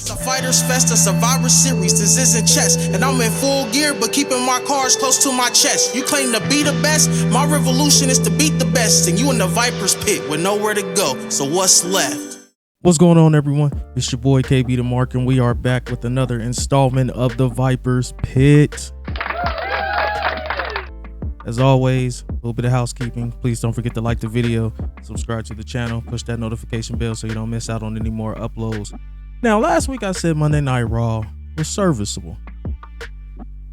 It's a Fighter's Fest, a Survivor Series, this isn't chess. And I'm in full gear, but keeping my cards close to my chest. You claim to be the best, my revolution is to beat the best. And you in the Viper's pit with nowhere to go, so what's left? What's going on, everyone? It's your boy KB the Mark, and we are back with another installment of the Viper's Pit. As always, a little bit of housekeeping. Please don't forget to like the video, subscribe to the channel, push that notification bell so you don't miss out on any more uploads. Now, last week I said Monday Night Raw was serviceable.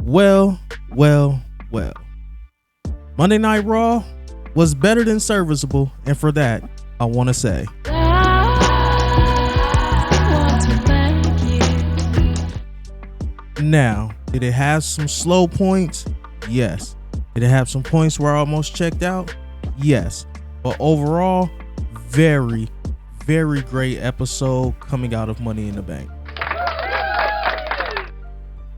Well. Monday Night Raw was better than serviceable, and for that, I want to say, now, did it have some slow points? Yes. Did it have some points where I almost checked out? Yes. But overall, very great episode coming out of Money in the Bank.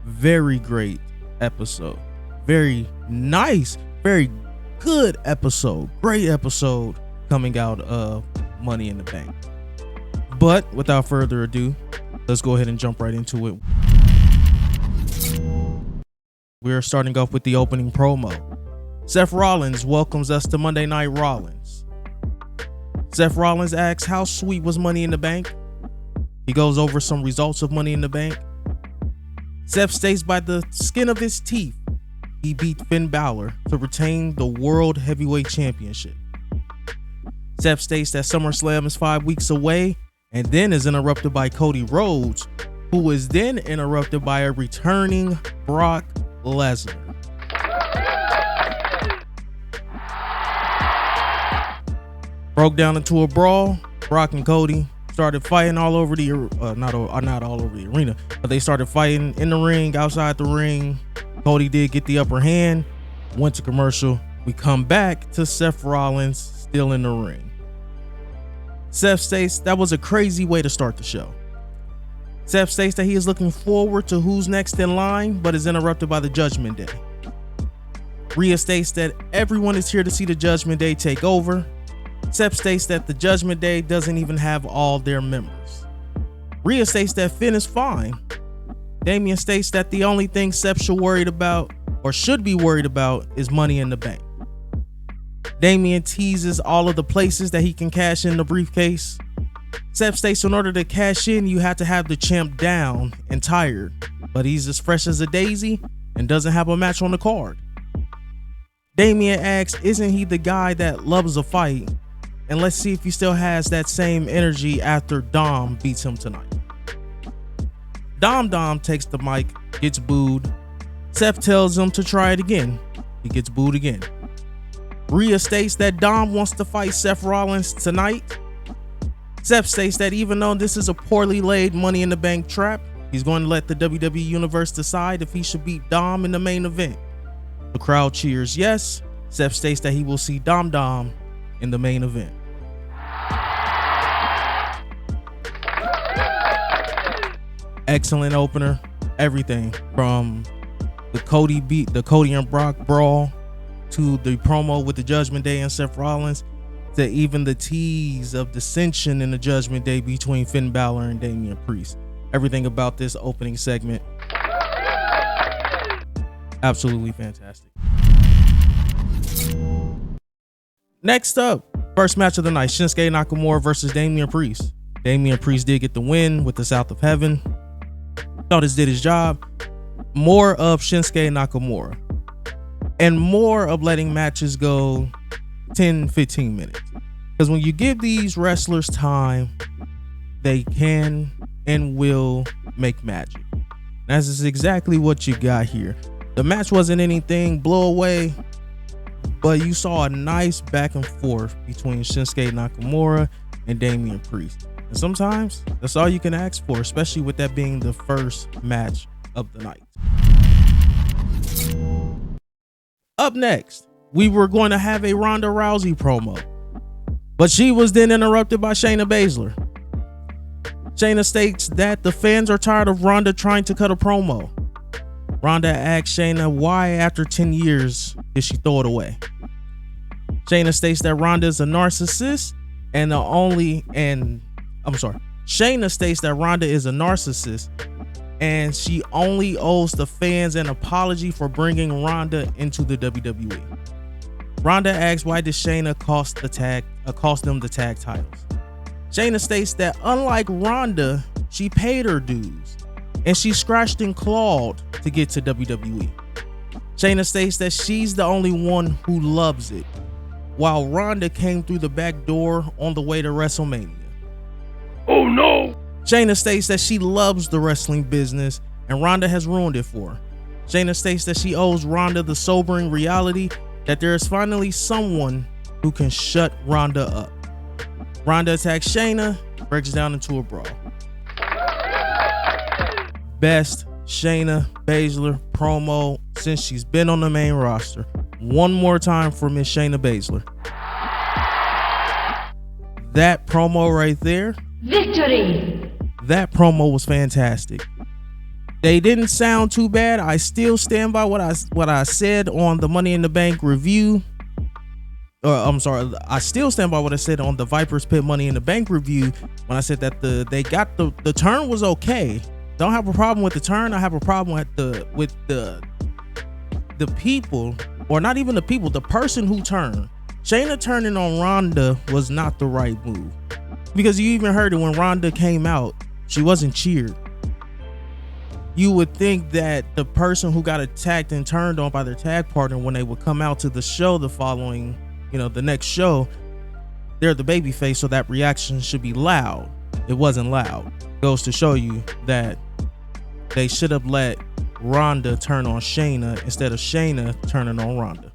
Very great episode. Very nice, very good episode. Great episode coming out of Money in the Bank. But without further ado, let's go ahead and jump right into it. We're starting off with the opening promo. Seth Rollins welcomes us to Monday Night Rollins. Seth Rollins asks how sweet was Money in the Bank. He goes over some results of Money in the Bank. Seth states by the skin of his teeth he beat Finn Balor to retain the World Heavyweight Championship. Seth states that SummerSlam is 5 weeks away and then is interrupted by Cody Rhodes, who is then interrupted by a returning Brock Lesnar. Broke down into a brawl. Brock and Cody started fighting all over the not all over the arena, but they started fighting in the ring, outside the ring. Cody did get the upper hand. Went to commercial. We come back to Seth Rollins still in the ring. Seth states that was a crazy way to start the show. Seth states that he is looking forward to who's next in line, but is interrupted by the Judgment Day. Rhea states that everyone is here to see the Judgment Day take over. Seth states that the Judgment Day doesn't even have all their members. Rhea states that Finn is fine. Damian states that the only thing Seth should be worried about is Money in the Bank. Damian teases all of the places that he can cash in the briefcase. Seth states in order to cash in, you have to have the champ down and tired, but he's as fresh as a daisy and doesn't have a match on the card. Damian asks, isn't he the guy that loves a fight? And let's see if he still has that same energy after Dom beats him tonight. Dom takes the mic, gets booed. Seth tells him to try it again. He gets booed again. Rhea states that Dom wants to fight Seth Rollins tonight. Seth states that even though this is a poorly laid Money in the Bank trap, he's going to let the WWE Universe decide if he should beat Dom in the main event. The crowd cheers yes. Seth states that he will see Dom in the main event. Excellent opener. Everything from the Cody and Brock brawl to the promo with the Judgment Day and Seth Rollins to even the tease of dissension in the Judgment Day between Finn Balor and Damian Priest. Everything about this opening segment, absolutely fantastic. Next up, first match of the night, Shinsuke Nakamura versus Damian Priest. Damian Priest did get the win with the South of Heaven. Thought this did his job. More of Shinsuke Nakamura and more of letting matches go 10-15 minutes, because when you give these wrestlers time, they can and will make magic. This is exactly what you got here. The match wasn't anything blow away, but you saw a nice back and forth between Shinsuke Nakamura and Damian Priest. And sometimes that's all you can ask for, especially with that being the first match of the night. Up next, we were going to have a Ronda Rousey promo, but she was then interrupted by Shayna Baszler. Shayna states that the fans are tired of Ronda trying to cut a promo. Ronda asks Shayna why after 10 years did she throw it away. Shayna states that Ronda is a narcissist and Shayna states that Ronda is a narcissist and she only owes the fans an apology for bringing Ronda into the WWE. Ronda asks, why did Shayna cost them the tag titles? Shayna states that unlike Ronda, she paid her dues and she scratched and clawed to get to WWE. Shayna states that she's the only one who loves it, while Ronda came through the back door on the way to WrestleMania. Oh no! Shayna states that she loves the wrestling business and Ronda has ruined it for her. Shayna states that she owes Ronda the sobering reality that there is finally someone who can shut Ronda up. Ronda attacks Shayna, breaks down into a brawl. Best Shayna Baszler promo since she's been on the main roster. One more time for Miss Shayna Baszler. That promo right there. Victory! That promo was fantastic. They didn't sound too bad. I still stand by what I said on the Money in the Bank review. I still stand by what I said on the Viper's Pit Money in the Bank review when I said that the turn was okay. Don't have a problem with the turn. I have a problem with the people, or not even the people, the person who turned. Shayna turning on Ronda was not the right move, because you even heard it when Ronda came out. She wasn't cheered. You would think that the person who got attacked and turned on by their tag partner, when they would come out to the show the following, the next show, they're the babyface, so that reaction should be loud. It wasn't loud. Goes to show you that they should have let Ronda turn on Shayna instead of Shayna turning on Ronda.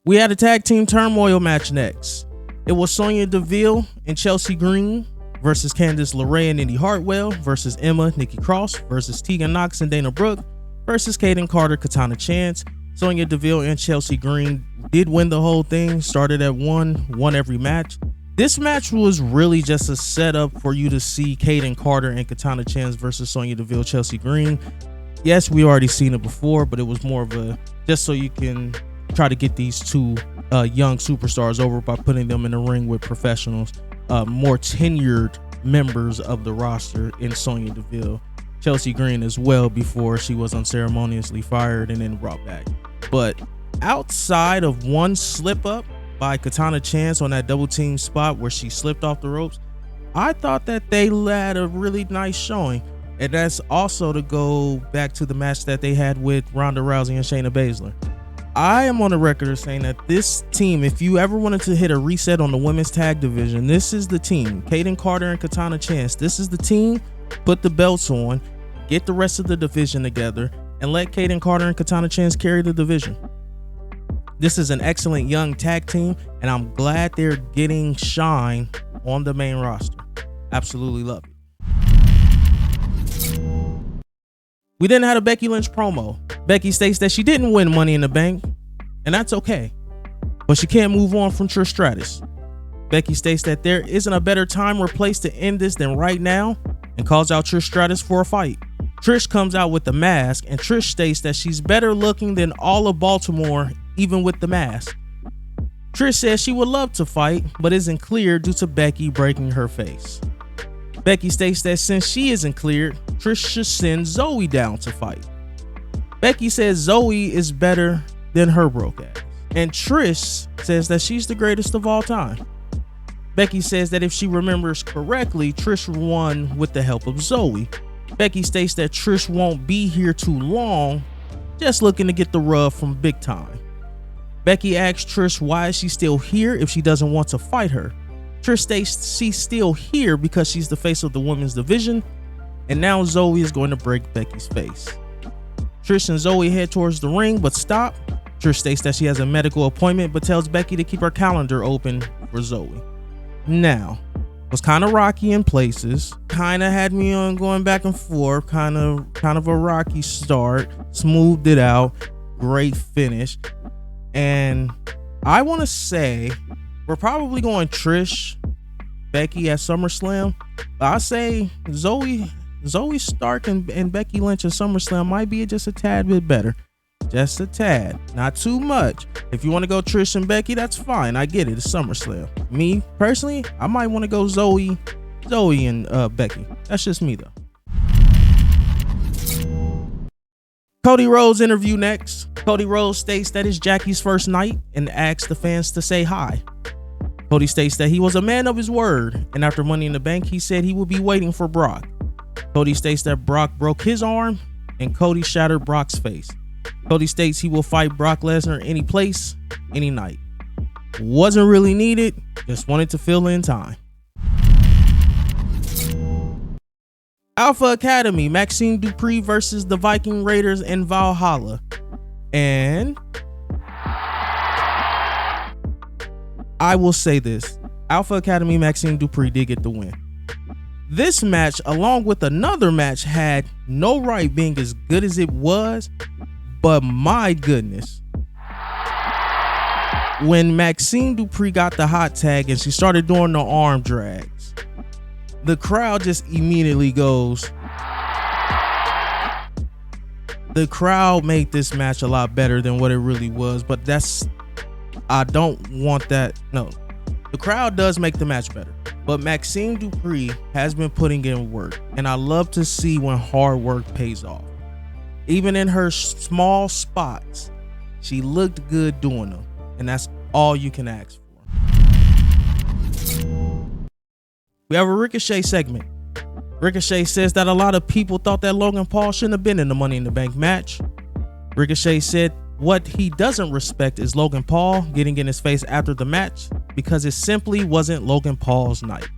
We had a tag team turmoil match next. It was Sonya Deville and Chelsea Green versus Candice LeRae and Indy Hartwell versus Emma, Nikki Cross versus Tegan Nox and Dana Brooke versus Kaden Carter, Katana Chance. Sonya Deville and Chelsea Green did win the whole thing, started at won every match. This match was really just a setup for you to see Kaden Carter and Katana Chance versus Sonya Deville, Chelsea Green. Yes, we already seen it before, but it was more of a just so you can try to get these two young superstars over by putting them in the ring with professionals, more tenured members of the roster in Sonya Deville, Chelsea Green as well, before she was unceremoniously fired and then brought back. But outside of one slip up by Katana Chance on that double team spot where she slipped off the ropes, I thought that they had a really nice showing. And that's also to go back to the match that they had with Ronda Rousey and Shayna Baszler. I am on the record of saying that this team, if you ever wanted to hit a reset on the women's tag division, this is the team. Kaden Carter and Katana Chance, this is the team. Put the belts on, get the rest of the division together, and let Kaden Carter and Katana Chance carry the division. This is an excellent young tag team, and I'm glad they're getting shine on the main roster. Absolutely love it. We then had a Becky Lynch promo. Becky states that she didn't win Money in the Bank, and that's okay, but she can't move on from Trish Stratus. Becky states that there isn't a better time or place to end this than right now, and calls out Trish Stratus for a fight. Trish comes out with the mask, and Trish states that she's better looking than all of Baltimore, even with the mask. Trish says she would love to fight, but isn't cleared due to Becky breaking her face. Becky states that since she isn't cleared, Trish should send Zoe down to fight. Becky says Zoe is better than her broke ass, and Trish says that she's the greatest of all time. Becky says that if she remembers correctly, Trish won with the help of Zoe. Becky states that Trish won't be here too long, just looking to get the rub from Big Time. Becky asks Trish why is she still here if she doesn't want to fight her. Trish states she's still here because she's the face of the women's division, and now Zoe is going to break Becky's face. Trish and Zoe head towards the ring, but stop. Trish states that she has a medical appointment, but tells Becky to keep her calendar open for Zoe. Now, it was kind of rocky in places, kind of had me on going back and forth, kind of a rocky start, smoothed it out, great finish. And I want to say we're probably going Trish, Becky at SummerSlam. But I say Zoe Stark and Becky Lynch at SummerSlam might be just a tad bit better. just a tad, not too much. If you want to go Trish and Becky, that's fine. I get it. It's SummerSlam. Me personally, I might want to go Zoe and Becky. That's just me though. Cody Rhodes interview next. Cody Rhodes states that it's Jackie's first night and asks the fans to say hi. Cody states that he was a man of his word, and after Money in the Bank, he said he would be waiting for Brock. Cody states that Brock broke his arm and Cody shattered Brock's face. Cody states he will fight Brock Lesnar any place, any night. Wasn't really needed, just wanted to fill in time. Alpha Academy, Maxime Dupri versus the Viking Raiders in Valhalla. And I will say this, Alpha Academy, Maxime Dupri did get the win. This match, along with another match, had no right being as good as it was, but my goodness. When Maxime Dupri got the hot tag and she started doing the arm drags, the crowd just immediately goes. The crowd made this match a lot better than what it really was, but I don't want that. No, the crowd does make the match better, but Maxime Dupri has been putting in work, and I love to see when hard work pays off. Even in her small spots, she looked good doing them, and that's all you can ask for. We have a Ricochet segment. Ricochet says that a lot of people thought that Logan Paul shouldn't have been in the Money in the Bank match. Ricochet said what he doesn't respect is Logan Paul getting in his face after the match because it simply wasn't Logan Paul's night.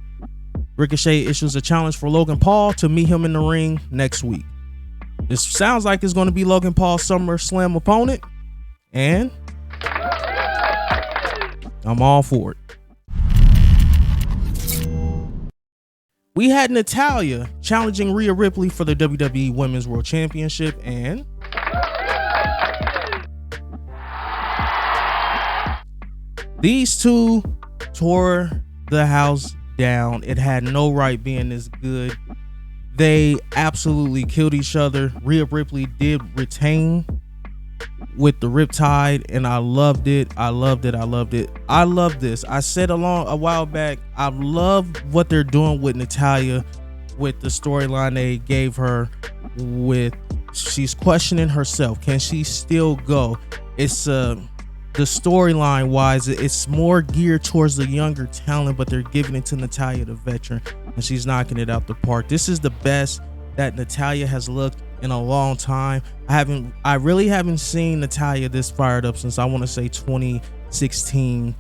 Ricochet issues a challenge for Logan Paul to meet him in the ring next week. This sounds like it's going to be Logan Paul's SummerSlam opponent, and I'm all for it. We had Natalya challenging Rhea Ripley for the WWE Women's World Championship, and these two tore the house down. It had no right being this good. They absolutely killed each other. Rhea Ripley did retain with the Riptide, and I loved it. I love this. I said a while back, I love what they're doing with Natalya, with the storyline they gave her, with she's questioning herself. Can she still go? It's the storyline wise, it's more geared towards the younger talent, but they're giving it to Natalya, the veteran, and she's knocking it out the park. This is the best that Natalya has looked in a long time. I really haven't seen Natalya this fired up since I want to say 2016,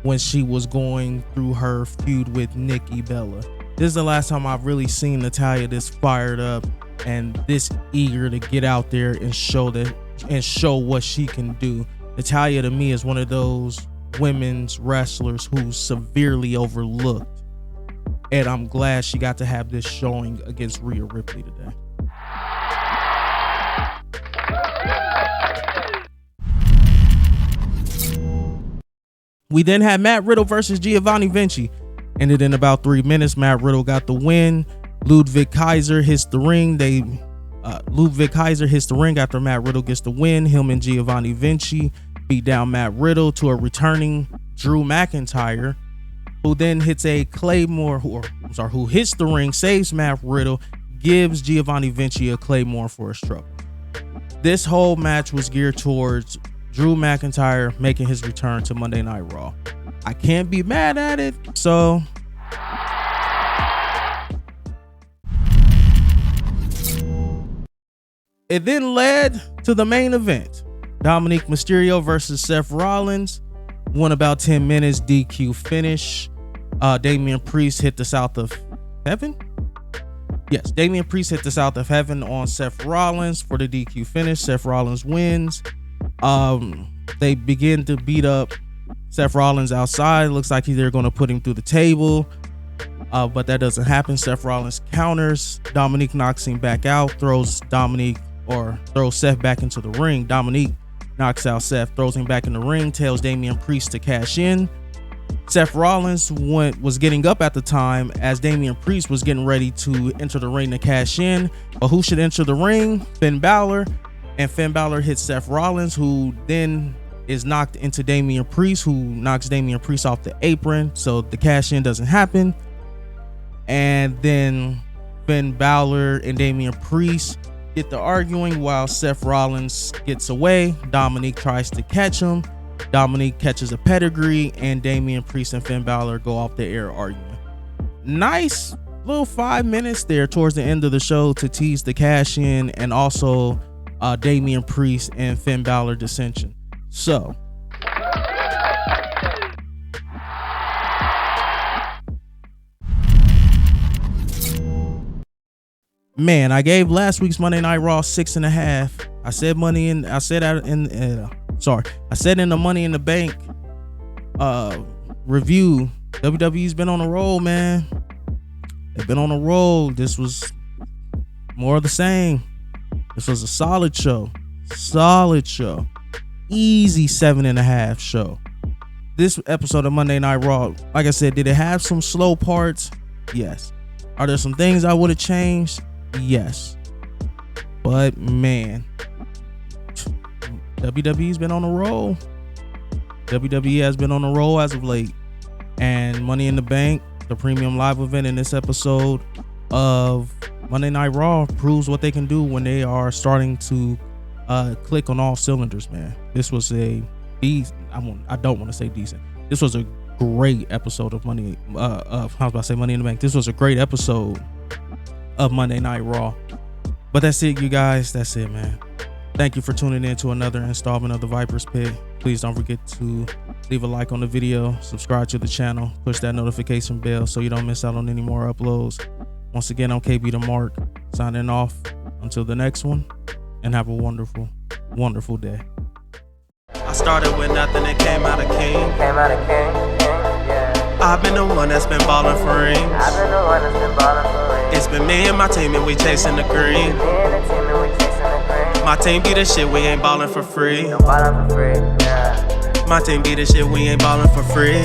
when she was going through her feud with Nikki Bella. This is the last time I've really seen Natalya this fired up and this eager to get out there and show what she can do. Natalya to me is one of those women's wrestlers who's severely overlooked, and I'm glad she got to have this showing against Rhea Ripley today. We then had Matt Riddle versus Giovanni Vinci. Ended in about 3 minutes. Matt Riddle got the win. Ludwig Kaiser hits the ring. Ludwig Kaiser hits the ring after Matt Riddle gets the win. Him and Giovanni Vinci beat down Matt Riddle to a returning Drew McIntyre, who then hits a Claymore, who hits the ring, saves Matt Riddle, gives Giovanni Vinci a Claymore for his trouble. This whole match was geared towards Drew McIntyre making his return to Monday Night Raw. I can't be mad at it, so it then led to the main event. Dominic Mysterio versus Seth Rollins. Won about 10 minutes, DQ finish. Damian Priest hit the South of Heaven. Yes, Damian Priest hit the South of Heaven on Seth Rollins for the DQ finish. Seth Rollins wins. They begin to beat up Seth Rollins outside. Looks like they're going to put him through the table, but that doesn't happen. Seth Rollins counters. Dominic knocks him back out, throws Seth back into the ring. Dominic knocks out Seth, throws him back in the ring, tells Damian Priest to cash in. Seth Rollins was getting up at the time as Damian Priest was getting ready to enter the ring to cash in. But who should enter the ring? Finn Balor. and Finn Balor hits Seth Rollins, who then is knocked into Damian Priest, who knocks Damian Priest off the apron, so the cash in doesn't happen. And then Finn Balor and Damian Priest get to arguing while Seth Rollins gets away. Dominic tries to catch him. Dominic catches a pedigree, and Damian Priest and Finn Balor go off the air arguing. Nice little 5 minutes there towards the end of the show to tease the cash in and also Damian Priest and Finn Balor dissension. So man, I gave last week's Monday Night Raw 6.5. I said in the Money in the Bank review, WWE's been on a roll, man. They've been on a roll. This was more of the same. This was a solid show. Easy 7.5 show. This episode of Monday Night Raw, like I said, did it have some slow parts? Yes. Are there some things I would have changed? Yes. But man, WWE's been on a roll. WWE has been on a roll as of late. And Money in the Bank, the premium live event in this episode of Monday Night Raw, proves what they can do when they are starting to click on all cylinders, man. This was I don't want to say decent. This was a great episode of Money in the Bank. This was a great episode of Monday Night Raw. But that's it, you guys. That's it, man. Thank you for tuning in to another installment of the Viper's Pit. Please don't forget to leave a like on the video, subscribe to the channel, push that notification bell so you don't miss out on any more uploads. Once again, I'm KB the Mark, signing off until the next one, and have a wonderful, wonderful day. I started with nothing and came out of king. I've been the one that's been ballin' for rings. It's been me and my team and we chasing the green. My team be the shit, we ain't ballin' for free. My team be the shit, we ain't ballin' for free.